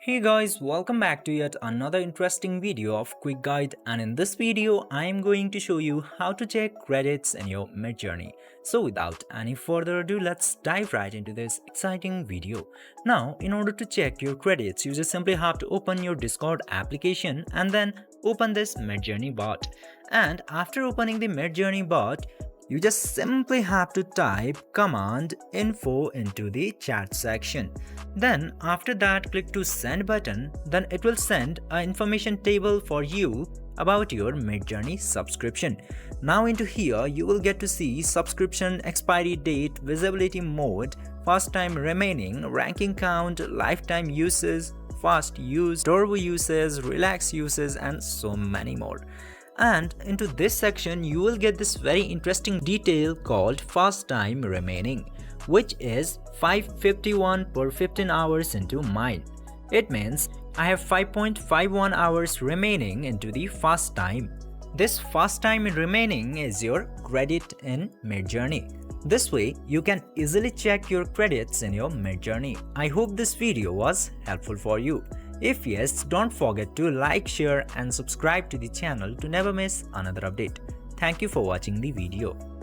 Hey guys, welcome back to yet another interesting video of Quick Guide, and in this video I am going to show you how to check credits in your Midjourney. So without any further ado, let's dive right into this exciting video. Now, in order to check your credits, you just simply have to open your Discord application and then open this Midjourney bot. And after opening the Midjourney bot, you just simply have to type command info into the chat section. Then after that, click to send button. Then it will send an information table for you about your Midjourney subscription. Now into here you will get to see subscription expiry date, visibility mode, fast time remaining, ranking count, lifetime uses, fast use, turbo uses, relax uses, and so many more. And into this section you will get this very interesting detail called fast time remaining, which is 551 per 15 hours into mine. It means I have 5.51 hours remaining into the fast time. This fast time remaining is your credit in Midjourney. This way you can easily check your credits in your Midjourney. I hope this video was helpful for you. If yes, don't forget to like, share and subscribe to the channel to never miss another update. Thank you for watching the video.